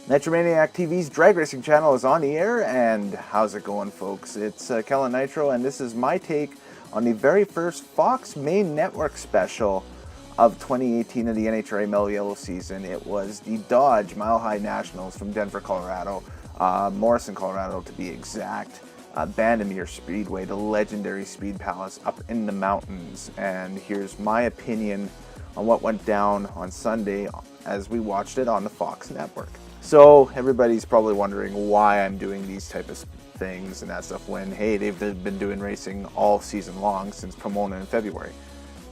Nitromaniac TV's drag racing channel is on the air, and how's it going, folks? It's Kellen Nitro, and this is my take on the very first Fox main network special of 2018 of the NHRA Mellow Yellow season. It was the Dodge Mile High Nationals from Denver, Colorado, Morrison, Colorado to be exact. Bandimere Speedway, the legendary Speed Palace up in the mountains. And here's my opinion on what went down on Sunday as we watched it on the Fox network. So everybody's probably wondering why I'm doing these type of things and that stuff when, hey, they've been doing racing all season long since Pomona in February.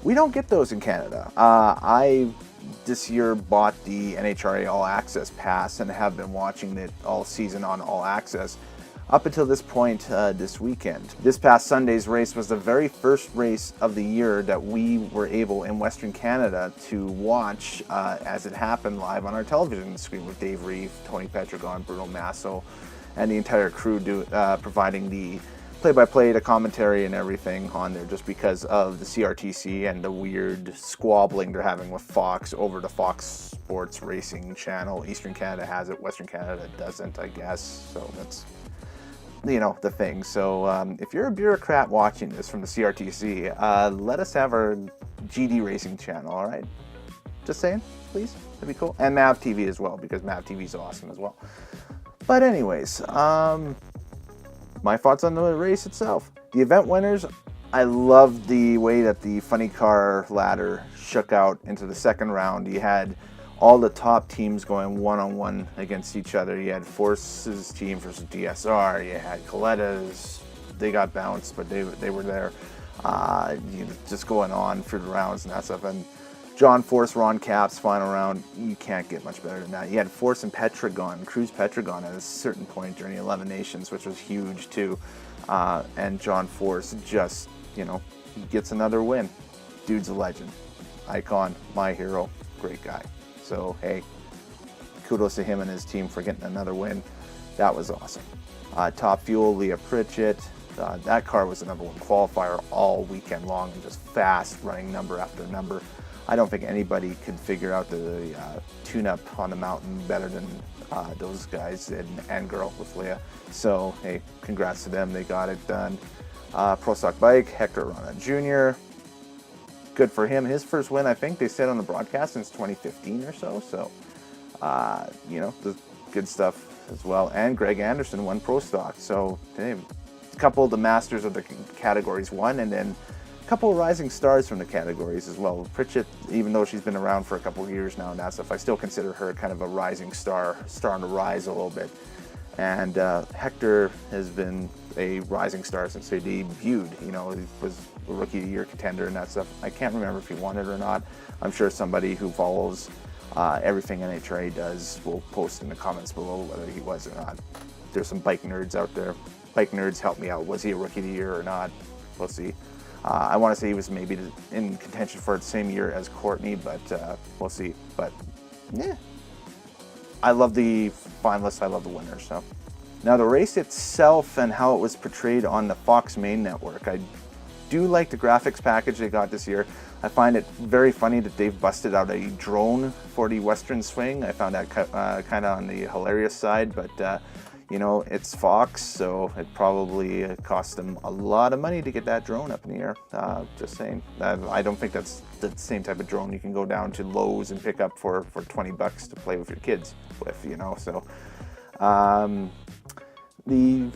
We don't get those in Canada. I this year bought the NHRA All Access Pass and have been watching it all season on All Access up until this point this weekend. This past Sunday's race was the very first race of the year that we were able in Western Canada to watch as it happened live on our television screen with Dave Reef, Tony Petragon, Bruno Masso, and the entire crew providing the play-by-play, the commentary and everything on there, just because of the CRTC and the weird squabbling they're having with Fox over the Fox Sports Racing channel. Eastern Canada has it, Western Canada doesn't, I guess, so that's the thing. So if you're a bureaucrat watching this from the CRTC, let us have our GD racing channel, all right? Just saying, please, that'd be cool. And MAV TV as well, because MAV TV is awesome as well. But anyways, my thoughts on the race itself. The event winners, I love the way that the funny car ladder shook out into the second round. You had all the top teams going one-on-one against each other. You had Force's team versus DSR. You had Coletta's. They got bounced, but they were there. Just going on through the rounds and that stuff. And John Force, Ron Capps, final round. You can't get much better than that. You had Force and Petragon, Cruz Petragon at a certain point during the 11 Nations, which was huge too. And John Force just, he gets another win. Dude's a legend. Icon, my hero, great guy. So, hey, kudos to him and his team for getting another win. That was awesome. Top Fuel, Leah Pritchett. That car was the number one qualifier all weekend long and just fast running number after number. I don't think anybody could figure out the tune-up on the mountain better than those guys and girl with Leah. So, hey, congrats to them. They got it done. Pro Stock Bike, Hector Arana Jr., good for him. His first win, I think they said on the broadcast, since 2015 or so. So, the good stuff as well. And Greg Anderson won Pro Stock. So, a couple of the masters of the categories won, and then a couple of rising stars from the categories as well. Pritchett, even though she's been around for a couple of years now and that stuff, I still consider her kind of a rising star on the rise a little bit. And Hector has been a rising star since they debuted. He was a Rookie of the Year contender and that stuff. I can't remember if he won it or not. I'm sure somebody who follows everything NHRA does will post in the comments below whether he was or not. There's some bike nerds out there. Bike nerds, help me out. Was he a Rookie of the Year or not? We'll see. I want to say he was maybe in contention for the same year as Courtney, but we'll see. But yeah, I love the finalists. I love the winners. So now the race itself and how it was portrayed on the Fox main network. I do like the graphics package they got this year. I find it very funny that they've busted out a drone for the Western Swing. I found that kind of on the hilarious side, but it's Fox, so it probably cost them a lot of money to get that drone up in the air. Just saying. I don't think that's the same type of drone you can go down to Lowe's and pick up for $20 to play with your kids with, So the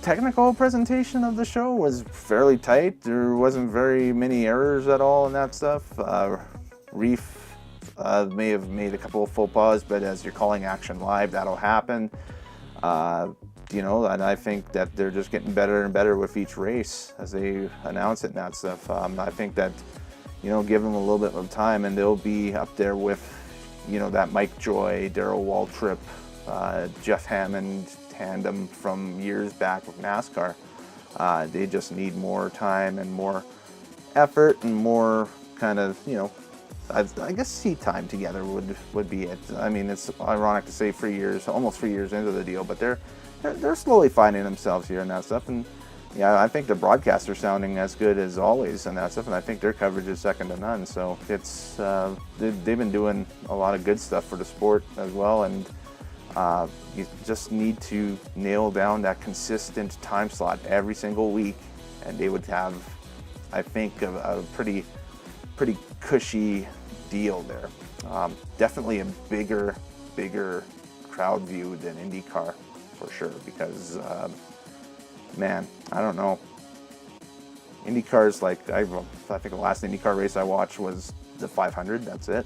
technical presentation of the show was fairly tight. There wasn't very many errors at all and that stuff. Reef may have made a couple of faux pas, but as you're calling action live, that'll happen. And I think that they're just getting better and better with each race as they announce it and that stuff. I think that, give them a little bit of time and they'll be up there with, that Mike Joy, Darrell Waltrip, Jeff Hammond tandem from years back with NASCAR. They just need more time and more effort and more kind of, I guess seat time together would be it. I mean, it's ironic to say almost 3 years into the deal, but they're slowly finding themselves here and that stuff. And yeah, I think the broadcasts are sounding as good as always and that stuff, and I think their coverage is second to none. So it's they've been doing a lot of good stuff for the sport as well, and You just need to nail down that consistent time slot every single week, and they would have, I think, a pretty cushy deal there. Definitely a bigger crowd view than IndyCar for sure, because man, I don't know. IndyCar's like, I think the last IndyCar race I watched was the 500. That's it.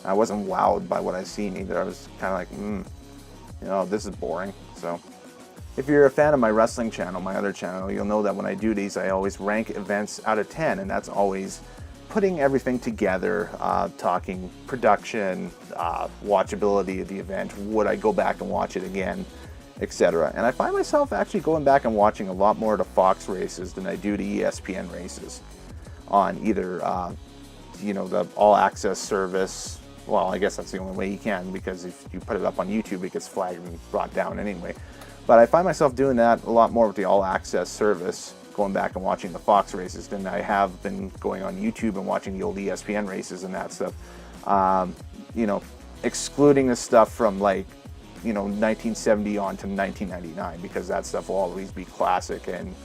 I wasn't wowed by what I seen either. I was kind of like, you know, this is boring. So if you're a fan of my wrestling channel, my other channel, you'll know that when I do these, I always rank events out of 10, and that's always putting everything together, talking production, watchability of the event, would I go back and watch it again, etc. And I find myself actually going back and watching a lot more of the Fox races than I do the ESPN races on either, you know, the All Access service. Well, I guess that's the only way you can, because if you put it up on YouTube, it gets flagged and brought down anyway. But I find myself doing that a lot more with the All Access service, going back and watching the Fox races, than I have been going on YouTube and watching the old ESPN races and that stuff. You know, excluding the stuff from, like, you know, 1970 on to 1999, because that stuff will always be classic, and,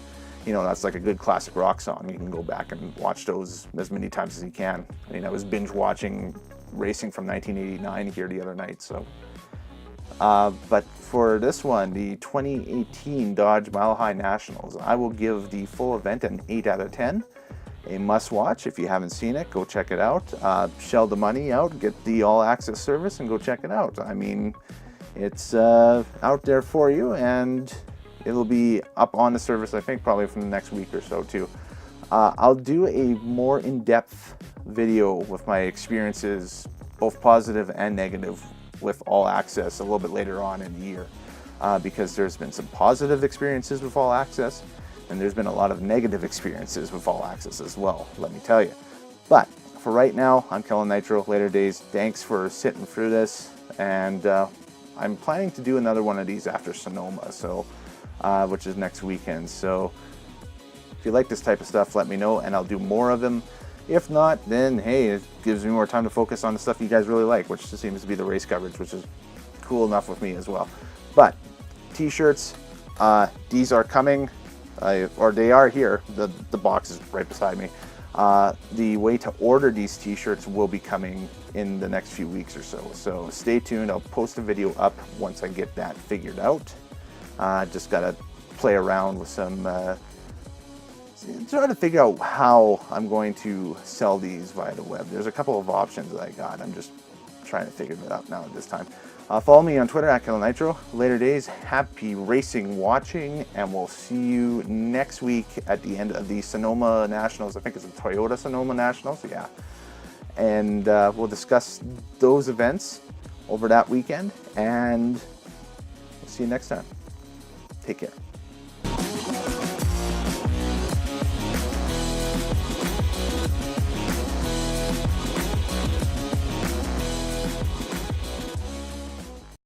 you know, that's like a good classic rock song. You can go back and watch those as many times as you can. I mean, I was binge watching racing from 1989 here the other night, so. But for this one, the 2018 Dodge Mile High Nationals, I will give the full event an 8 out of 10. A must watch. If you haven't seen it, go check it out. Shell the money out, get the All Access service, and go check it out. I mean, it's out there for you, and it'll be up on the service, I think, probably from the next week or so too. I'll do a more in-depth video with my experiences, both positive and negative, with All Access a little bit later on in the year, because there's been some positive experiences with All Access, and there's been a lot of negative experiences with All Access as well, let me tell you. But for right now, I'm Kellen Nitro, Later Days. Thanks for sitting through this, and I'm planning to do another one of these after Sonoma, so which is next weekend. So if you like this type of stuff, let me know, and I'll do more of them. If not, then hey, it gives me more time to focus on the stuff you guys really like, which just seems to be the race coverage, which is cool enough with me as well. But t-shirts, these are coming, or they are here. The box is right beside me. The way to order these t-shirts will be coming in the next few weeks or so. So stay tuned. I'll post a video up once I get that figured out. Just gotta play around with some, try to figure out how I'm going to sell these via the web. There's a couple of options that I got. I'm just trying to figure that out now at this time. Follow me on Twitter at Kellen Nitro. Later Days, happy racing watching, and we'll see you next week at the end of the Sonoma Nationals. I think it's the Toyota Sonoma Nationals, yeah. And we'll discuss those events over that weekend, and we'll see you next time. Take care.